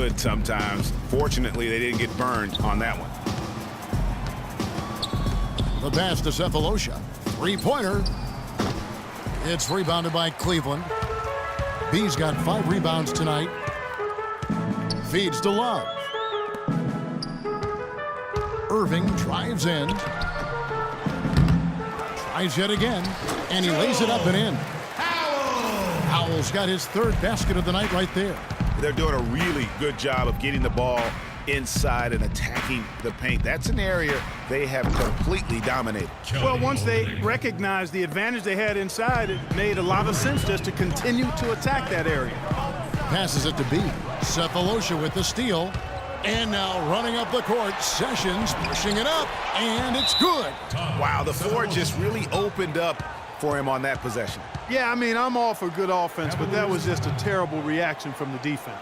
good sometimes. Fortunately, they didn't get burned on that one. The pass to Cephalosha. Three-pointer. It's rebounded by Cleveland. B's got 5 rebounds tonight. Feeds to Love. Irving drives in. Tries yet again. And he lays it up and in. Howell's got his 3rd basket of the night right there. They're doing a really good job of getting the ball inside and attacking the paint. That's an area they have completely dominated. Well, once they recognized the advantage they had inside, it made a lot of sense just to continue to attack that area. Passes it to B. Cephalosha with the steal. And now running up the court, Sessions pushing it up, and it's good. Wow, the floor just really opened up for him on that possession. Yeah, I mean, I'm all for good offense, but that was just a terrible reaction from the defense.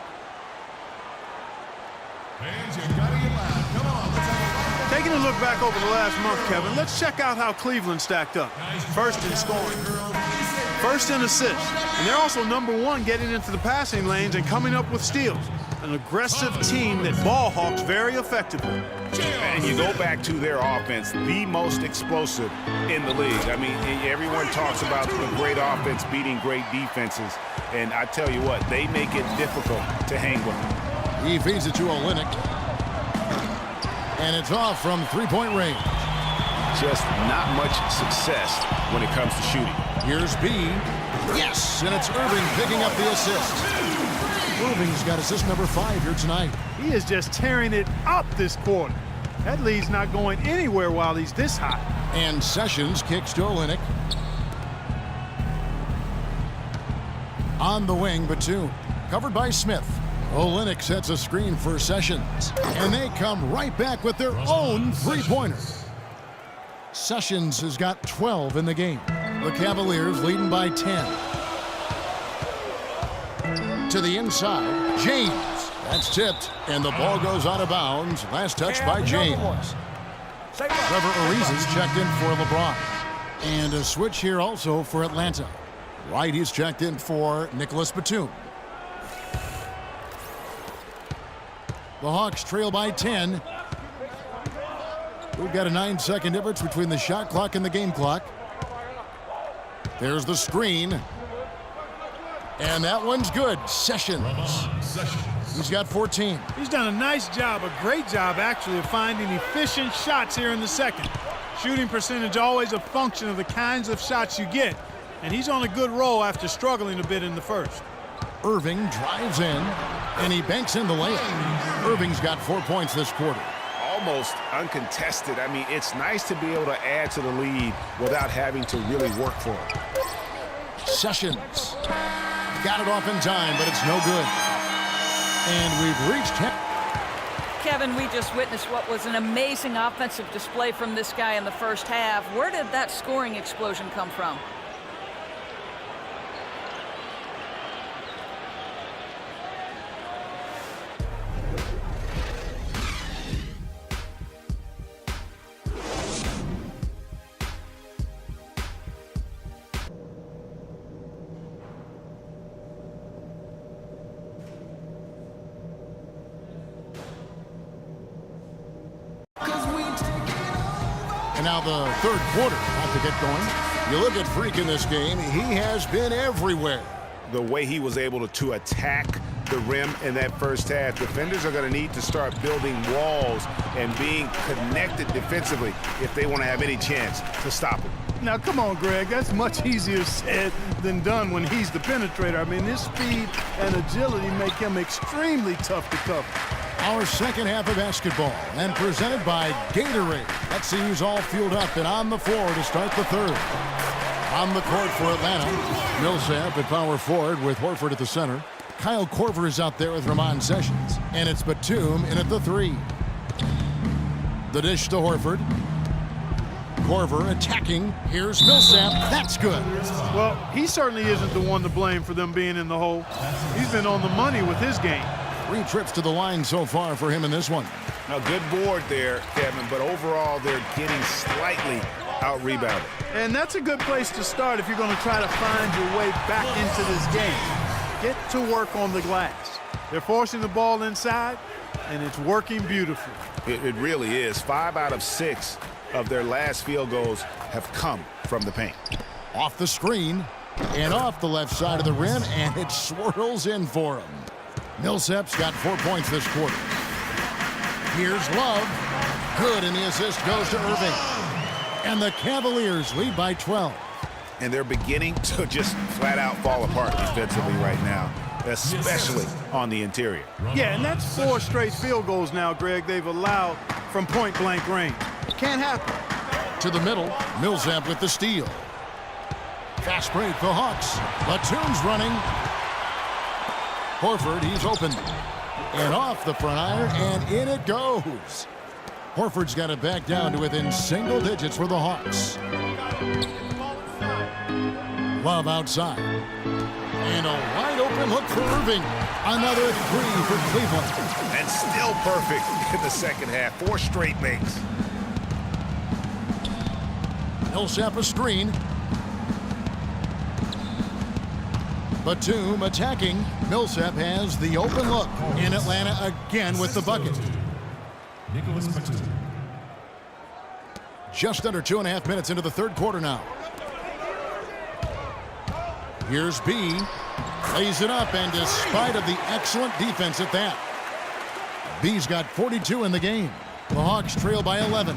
Taking a look back over the last month, Kevin, let's check out how Cleveland stacked up. First in scoring, first in assists, and they're also #1 getting into the passing lanes and coming up with steals. An aggressive team that ball hawks very effectively. And you go back to their offense, the most explosive in the league. I mean, everyone talks about the great offense beating great defenses, and I tell you what, they make it difficult to hang with them. He feeds it to Olynyk. And it's off from 3-point range. Just not much success when it comes to shooting. Here's B. Yes! And it's Irving picking up the assist. Irving's got assist number 5 here tonight. He is just tearing it up this quarter. That lead's not going anywhere while he's this hot. And Sessions kicks to Olynyk. On the wing, Batum. Covered by Smith. Olynyk sets a screen for Sessions. And they come right back with their own three-pointer. Sessions has got 12 in the game. The Cavaliers leading by 10. To the inside, James. That's tipped, and the ball goes out of bounds. Last touch by James. Trevor Ariza is checked in for LeBron. And a switch here also for Atlanta. Wright, he's checked in for Nicholas Batum. The Hawks trail by 10. We've got a 9-second difference between the shot clock and the game clock. There's the screen. And that one's good. Sessions. He's got 14. He's done a nice job, a great job actually, of finding efficient shots here in the second. Shooting percentage always a function of the kinds of shots you get. And he's on a good roll after struggling a bit in the first. Irving drives in, and he banks in the layup. Irving's got 4 points this quarter. Almost uncontested. I mean, it's nice to be able to add to the lead without having to really work for it. Sessions. Got it off in time, but it's no good. And we've reached him. Kevin, we just witnessed what was an amazing offensive display from this guy in the first half. Where did that scoring explosion come from? And now the third quarter about to get going. You look at Freak in this game, he has been everywhere. The way he was able to attack the rim in that first half, defenders are going to need to start building walls and being connected defensively if they want to have any chance to stop him. Now, come on, Greg. That's much easier said than done when he's the penetrator. I mean, his speed and agility make him extremely tough to cover. Our second half of basketball, and presented by Gatorade. Let's see who's all fueled up and on the floor to start the third. On the court for Atlanta, Millsap at power forward with Horford at the center. Kyle Korver is out there with Ramon Sessions. And it's Batum in at the 3. The dish to Horford. Korver attacking. Here's Millsap. That's good. Well, he certainly isn't the one to blame for them being in the hole. He's been on the money with his game. 3 trips to the line so far for him in this one. A good board there, Kevin, but overall they're getting slightly out-rebounded. And that's a good place to start if you're going to try to find your way back into this game. Get to work on the glass. They're forcing the ball inside, and it's working beautifully. It really is. 5 out of 6 of their last field goals have come from the paint. Off the screen and off the left side of the rim, and it swirls in for him. Millsap's got 4 points this quarter. Here's Love. Good, and the assist goes to Irving. And the Cavaliers lead by 12. And they're beginning to just flat out fall apart defensively right now, especially on the interior. Yeah, and that's 4 straight field goals now, Greg, they've allowed from point-blank range. Can't happen. To the middle, Millsap with the steal. Fast break, the Hawks. Batum's running. Horford, he's open. And off the front iron, and in it goes. Horford's got it back down to within single digits for the Hawks. Love outside. And a wide open look for Irving. Another 3 for Cleveland. And still perfect in the second half. 4 straight makes. Millsap a screen. Batum attacking. Millsap has the open look. In Atlanta again with the bucket. Nicholas Batum. Just under 2.5 minutes into the third quarter now. Here's B. Lays it up, and despite of the excellent defense at that, B's got 42 in the game. The Hawks trail by 11.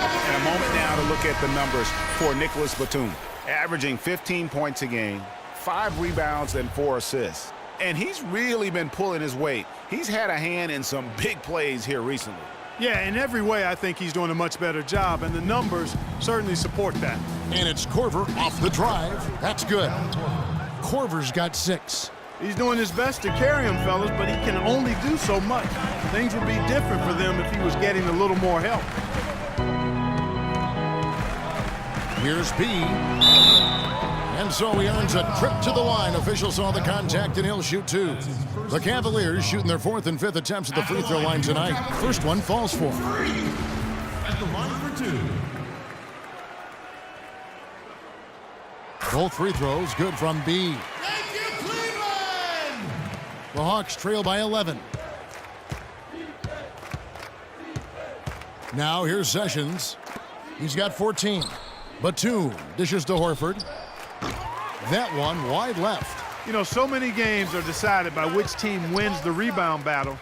And a moment now to look at the numbers for Nicholas Batum. Averaging 15 points a game, 5 rebounds, and 4 assists. And he's really been pulling his weight. He's had a hand in some big plays here recently. Yeah, in every way, I think he's doing a much better job, and the numbers certainly support that. And it's Korver off the drive. That's good. Korver's got 6. He's doing his best to carry him, fellas, but he can only do so much. Things would be different for them if he was getting a little more help. Here's B. And so he earns a trip to the line. Officials saw the contact, and he'll shoot 2. The Cavaliers shooting their 4th and 5th attempts at the free throw line tonight. First one falls for him. At the line for 2. Both free throws good from B. Thank you, Cleveland! The Hawks trail by 11. Now here's Sessions. He's got 14. Batum dishes to Horford. That one wide left. You know, so many games are decided by which team wins the rebound battle,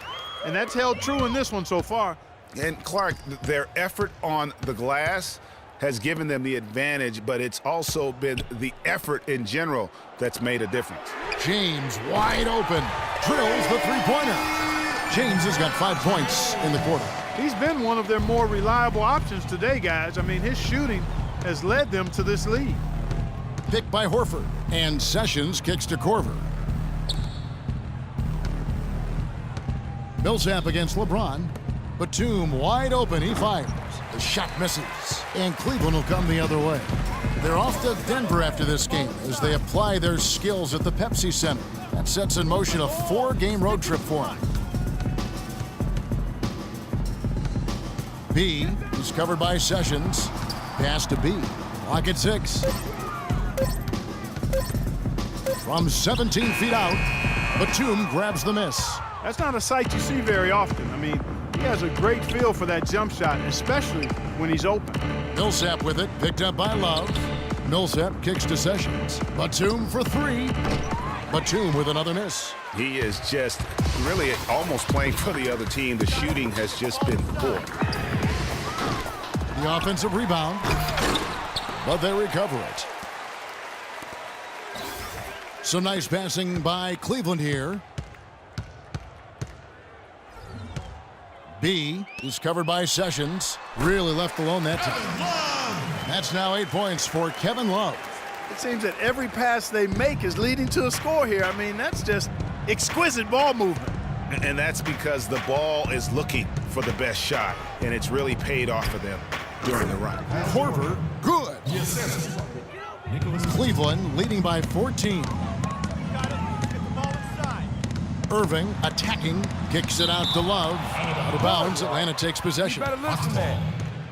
and that's held true in this one so far. And Clark, their effort on the glass has given them the advantage, but it's also been the effort in general that's made a difference. James wide open. Drills the three-pointer. James has got 5 points in the quarter. He's been one of their more reliable options today, guys. I mean, his shooting has led them to this lead. Picked by Horford. And Sessions kicks to Korver. Millsap against LeBron. Batum wide open. He fires. The shot misses. And Cleveland will come the other way. They're off to Denver after this game as they apply their skills at the Pepsi Center. That sets in motion a 4-game road trip for them. B is covered by Sessions. Pass to B. Clock at 6. From 17 feet out, Batum grabs the miss. That's not a sight you see very often. I mean, he has a great feel for that jump shot, especially when he's open. Millsap with it, picked up by Love. Millsap kicks to Sessions. Batum for 3. Batum with another miss. He is just really almost playing for the other team. The shooting has just been poor. The offensive rebound, but they recover it. Some nice passing by Cleveland here. B is covered by Sessions. Really left alone that time. That's now 8 points for Kevin Love. It seems that every pass they make is leading to a score here. I mean, that's just exquisite ball movement. And that's because the ball is looking for the best shot, and it's really paid off for them during the run. Korver, good. Cleveland leading by 14. Irving attacking, kicks it out to Love. Out of bounds, Atlanta takes possession.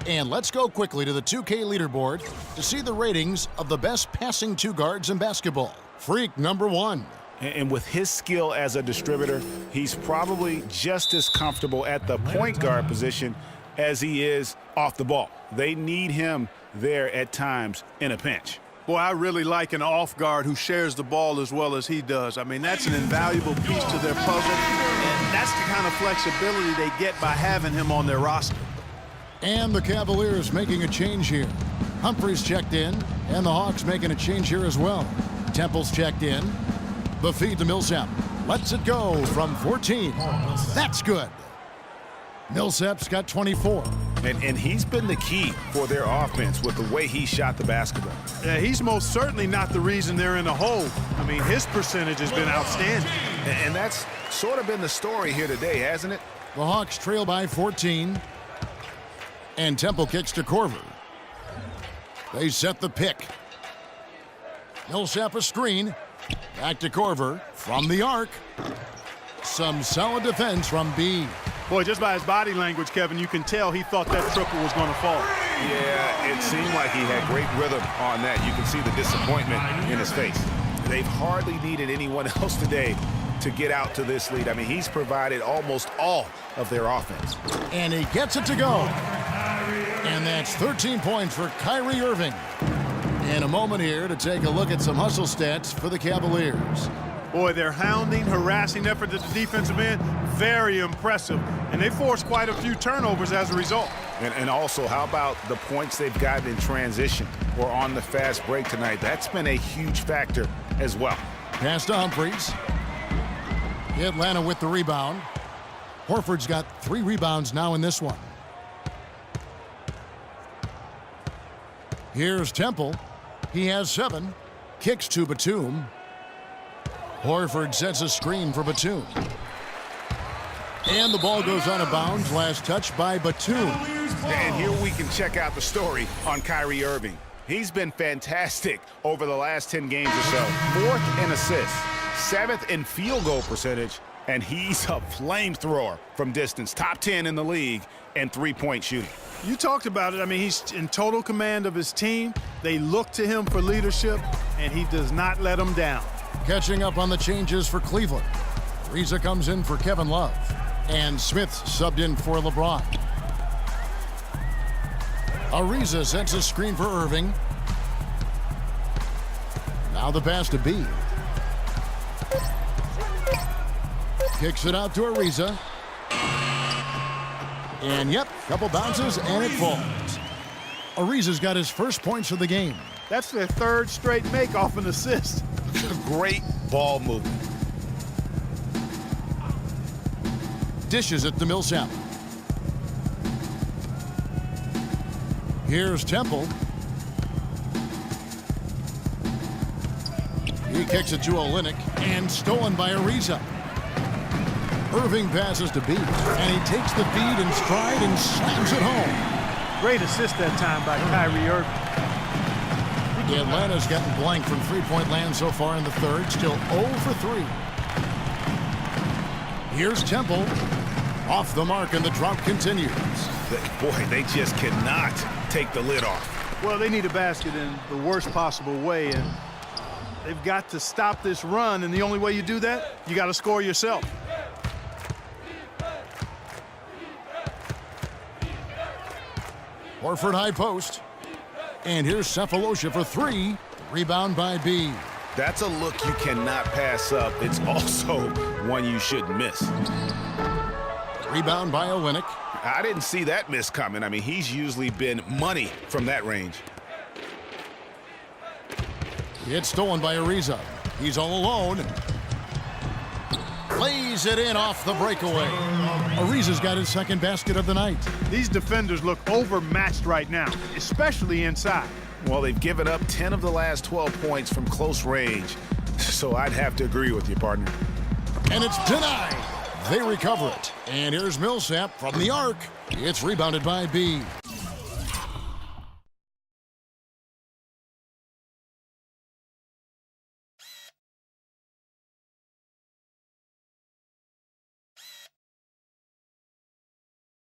And let's go quickly to the 2K leaderboard to see the ratings of the best passing two guards in basketball. Freak number 1. And with his skill as a distributor, he's probably just as comfortable at the point guard position as he is off the ball. They need him there at times in a pinch. Boy, I really like an off guard who shares the ball as well as he does. I mean, that's an invaluable piece to their puzzle, and that's the kind of flexibility they get by having him on their roster. And the Cavaliers making a change here. Humphries checked in, and the Hawks making a change here as well. Temple's checked in. The feed to Millsap. Lets it go from 14. That's good. Millsap's got 24. And he's been the key for their offense with the way he shot the basketball. Yeah, he's most certainly not the reason they're in the hole. I mean, his percentage has been outstanding. And that's sort of been the story here today, hasn't it? The Hawks trail by 14. And Temple kicks to Korver. They set the pick. Millsap a screen. Back to Korver from the arc. Some solid defense from B. Boy, just by his body language, Kevin, you can tell he thought that triple was going to fall. Yeah, it seemed like he had great rhythm on that. You can see the disappointment in his face. They've hardly needed anyone else today to get out to this lead. I mean, he's provided almost all of their offense. And he gets it to go. And that's 13 points for Kyrie Irving. In a moment here to take a look at some hustle stats for the Cavaliers. Boy, their hounding, harassing effort at the defensive end, very impressive. And they forced quite a few turnovers as a result. And also, how about the points they've gotten in transition or on the fast break tonight? That's been a huge factor as well. Pass to Humphries. Atlanta with the rebound. Horford's got 3 rebounds now in this one. Here's Temple. He has 7. Kicks to Batum. Horford sets a screen for Batum. And the ball goes out of bounds. Last touch by Batum. And here we can check out the story on Kyrie Irving. He's been fantastic over the last 10 games or so. 4th in assists, 7th in field goal percentage, and he's a flamethrower from distance. Top 10 in the league in three-point shooting. You talked about it. I mean, he's in total command of his team. They look to him for leadership, and he does not let them down. Catching up on the changes for Cleveland. Ariza comes in for Kevin Love. And Smith subbed in for LeBron. Ariza sets a screen for Irving. Now the pass to B. Kicks it out to Ariza. And yep, couple bounces and it falls. Ariza's got his first points of the game. That's their 3rd straight make off an assist. Great ball movement. Dishes it to Millsap. Here's Temple. He kicks it to Olynyk and stolen by Ariza. Irving passes to Beat, and he takes the feed in stride and slams it home. Great assist that time by Kyrie Irving. Atlanta's gotten blank from three-point land so far in the third, still 0 for 3. Here's Temple. Off the mark, and the drought continues. Boy, they just cannot take the lid off. Well, they need a basket in the worst possible way, and they've got to stop this run, and the only way you do that, you got to score yourself. Horford high post. And here's Cephalosha for 3. Rebound by B. That's a look you cannot pass up. It's also one you shouldn't miss. Rebound by Olynyk. I didn't see that miss coming. I mean, he's usually been money from that range. It's stolen by Ariza. He's all alone. Lays it in off the breakaway. Ariza's got his second basket of the night. These defenders look overmatched right now, especially inside. Well, they've given up 10 of the last 12 points from close range. So I'd have to agree with you, partner. And it's denied. They recover it. And here's Millsap from the arc. It's rebounded by B.